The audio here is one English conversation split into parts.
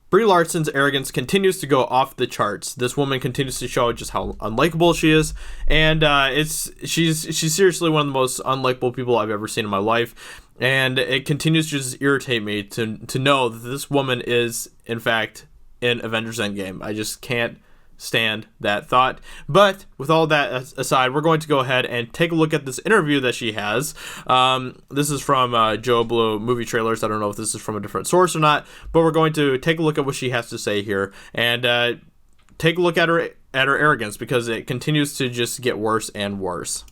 Brie Larson's arrogance continues to go off the charts. This woman continues to show just how unlikable she is, and she's seriously one of the most unlikable people I've ever seen in my life. And it continues to just irritate me to know that this woman is, in fact, in Avengers Endgame. I just can't stand that thought. But with all that aside, we're going to go ahead and take a look at this interview that she has. This is from Joe Blow Movie Trailers. I don't know if this is from a different source or not, but we're going to take a look at what she has to say here and take a look at her arrogance, because it continues to just get worse and worse.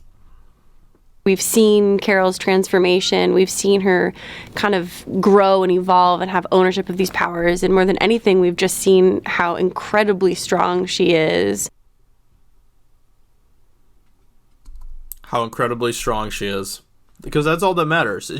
We've seen Carol's transformation. We've seen her kind of grow and evolve and have ownership of these powers. And more than anything, we've just seen how incredibly strong she is. How incredibly strong she is. Because that's all that matters.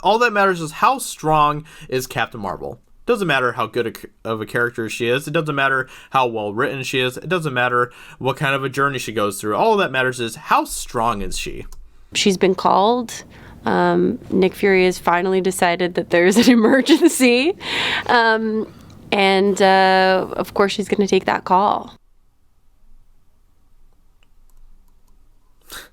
All that matters is how strong is Captain Marvel. It doesn't matter how good of a character she is. It doesn't matter how well written she is. It doesn't matter what kind of a journey she goes through. All that matters is how strong is she. She's been called. Nick Fury has finally decided that there's an emergency. And of course, she's going to take that call.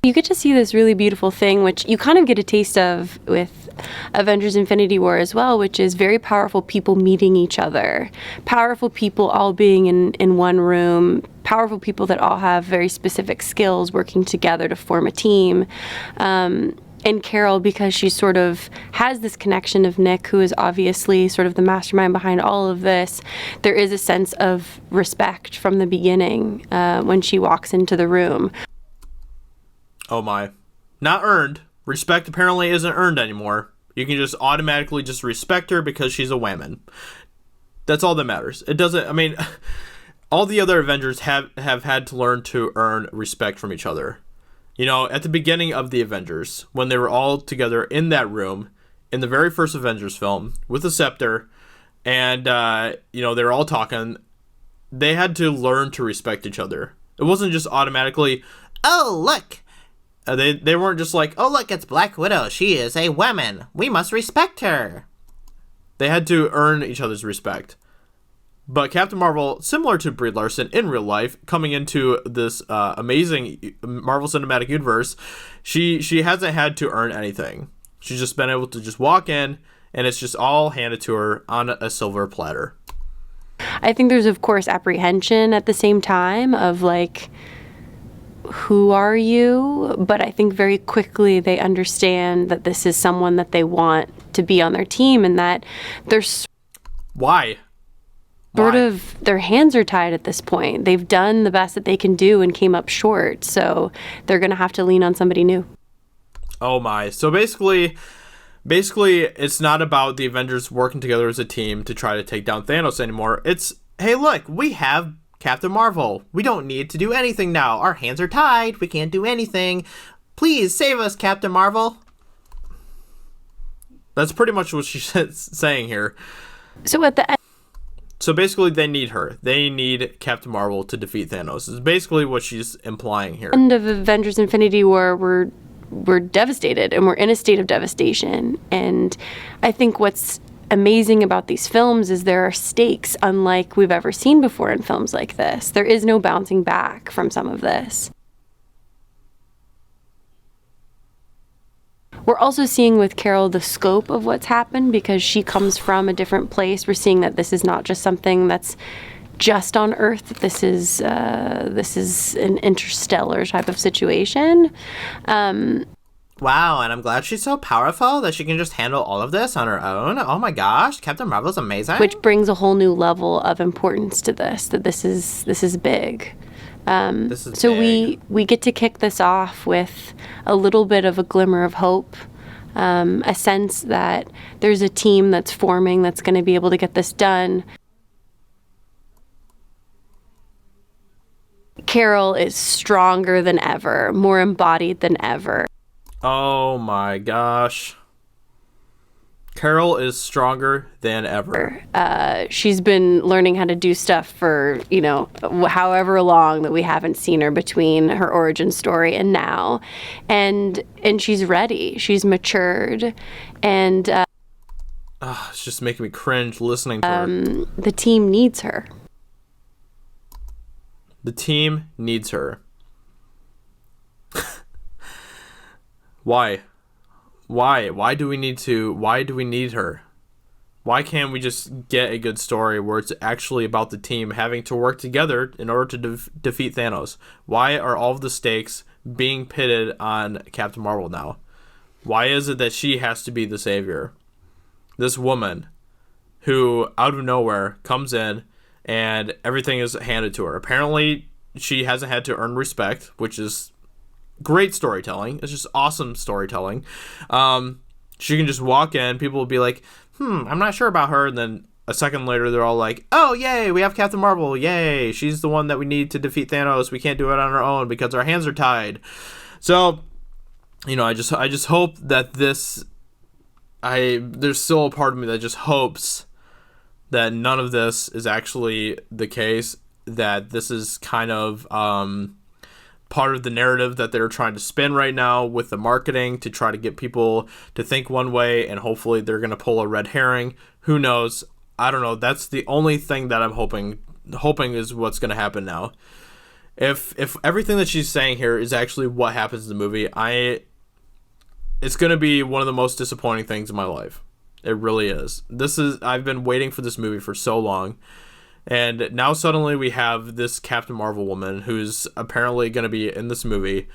You get to see this really beautiful thing, which you kind of get a taste of with Avengers Infinity War as well, which is very powerful people meeting each other. Powerful people all being in one room. Powerful people that all have very specific skills working together to form a team. And Carol, because she sort of has this connection of Nick, who is obviously sort of the mastermind behind all of this, there is a sense of respect from the beginning when she walks into the room. Oh my. Not earned. Respect apparently isn't earned anymore. You can just automatically just respect her because she's a woman. That's all that matters. It doesn't, I mean, all the other Avengers have had to learn to earn respect from each other. You know, at the beginning of the Avengers, when they were all together in that room, in the very first Avengers film, with a scepter, and, they were all talking, they had to learn to respect each other. It wasn't just automatically, oh, look. They weren't just like, oh, look, it's Black Widow. She is a woman. We must respect her. They had to earn each other's respect. But Captain Marvel, similar to Brie Larson in real life, coming into this amazing Marvel Cinematic Universe, she hasn't had to earn anything. She's just been able to just walk in, and it's just all handed to her on a silver platter. I think there's, of course, apprehension at the same time of, like, who are you? But I think very quickly they understand that this is someone that they want to be on their team, and that they're Why? Sort of, their hands are tied at this point. They've done the best that they can do and came up short, so they're going to have to lean on somebody new. Oh my. So basically, it's not about the Avengers working together as a team to try to take down Thanos anymore. It's, hey, look, we have Captain Marvel. We don't need to do anything now. Our hands are tied. We can't do anything. Please save us, Captain Marvel. That's pretty much what she's saying here. So at the end, so basically, they need her. They need Captain Marvel to defeat Thanos. Is basically what she's implying here. End of Avengers Infinity War, we're devastated, and we're in a state of devastation. And I think what's amazing about these films is there are stakes unlike we've ever seen before in films like this. There is no bouncing back from some of this. We're also seeing with Carol the scope of what's happened because she comes from a different place. We're seeing that this is not just something that's just on Earth. This is an interstellar type of situation. Wow, and I'm glad she's so powerful that she can just handle all of this on her own. Oh my gosh, Captain Marvel's amazing. Which brings a whole new level of importance to this, that this is big. So big. we get to kick this off with a little bit of a glimmer of hope, a sense that there's a team that's forming that's going to be able to get this done. Carol is stronger than ever, more embodied than ever. Oh my gosh. Carol is stronger than ever. She's been learning how to do stuff for, however long that we haven't seen her between her origin story and now. And she's ready. She's matured. And It's just making me cringe listening to her. The team needs her. The team needs her. Why? Why do we need her? Why can't we just get a good story where it's actually about the team having to work together in order to defeat Thanos? Why are all of the stakes being pitted on Captain Marvel now? Why is it that she has to be the savior? This woman who out of nowhere comes in and everything is handed to her. Apparently, she hasn't had to earn respect, which is great storytelling. It's just awesome storytelling. She can just walk in, people will be like, I'm not sure about her, and then a second later they're all like, oh yay, we have Captain Marvel, yay, she's the one that we need to defeat Thanos, we can't do it on our own because our hands are tied. So, I just hope that there's still a part of me that just hopes that none of this is actually the case, that this is kind of part of the narrative that they're trying to spin right now with the marketing to try to get people to think one way, and hopefully they're going to pull a red herring. Who knows? I don't know. That's the only thing that I'm hoping is what's going to happen now. If everything that she's saying here is actually what happens in the movie, it's going to be one of the most disappointing things in my life. It really is. I've been waiting for this movie for so long. And now suddenly we have this Captain Marvel woman who's apparently going to be in this movie,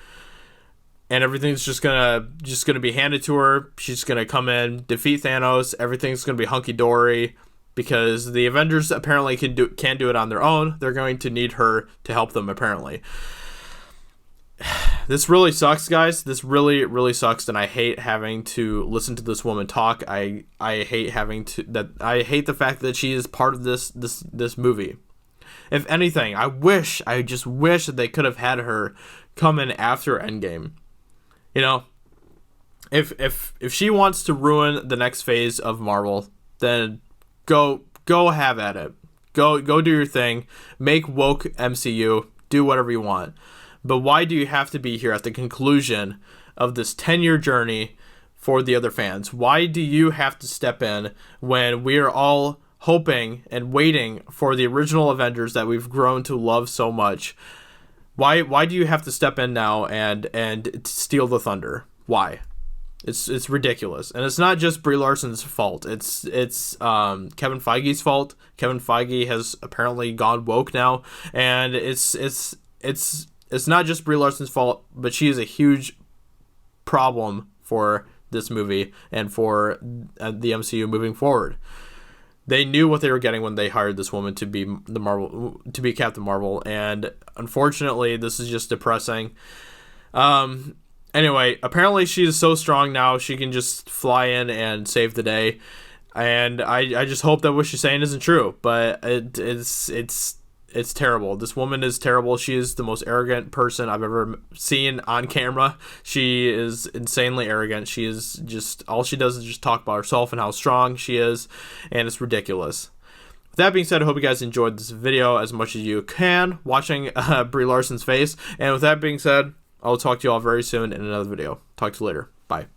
and everything's just gonna be handed to her. She's gonna come in, defeat Thanos. Everything's gonna be hunky dory because the Avengers apparently can't do it on their own. They're going to need her to help them apparently. This really sucks, guys. This really, really sucks, and I hate having to listen to this woman talk. I hate I hate the fact that she is part of this movie. If anything, I just wish that they could have had her come in after Endgame. If she wants to ruin the next phase of Marvel, then go have at it. Go do your thing. Make woke MCU. Do whatever you want. But why do you have to be here at the conclusion of this 10-year journey for the other fans? Why do you have to step in when we are all hoping and waiting for the original Avengers that we've grown to love so much? Why do you have to step in now and steal the thunder? Why? It's ridiculous. And it's not just Brie Larson's fault. It's Kevin Feige's fault. Kevin Feige has apparently gone woke now, and it's not just Brie Larson's fault, but she is a huge problem for this movie and for the MCU moving forward. They knew what they were getting when they hired this woman to be Captain Marvel, and unfortunately, this is just depressing. Anyway, apparently she is so strong now she can just fly in and save the day, and I just hope that what she's saying isn't true, but it's terrible. This woman is terrible. She is the most arrogant person I've ever seen on camera. She is insanely arrogant. She is just, all she does is just talk about herself and how strong she is, and it's ridiculous. With that being said, I hope you guys enjoyed this video as much as you can, watching Brie Larson's face. And with that being said, I'll talk to you all very soon in another video. Talk to you later. Bye.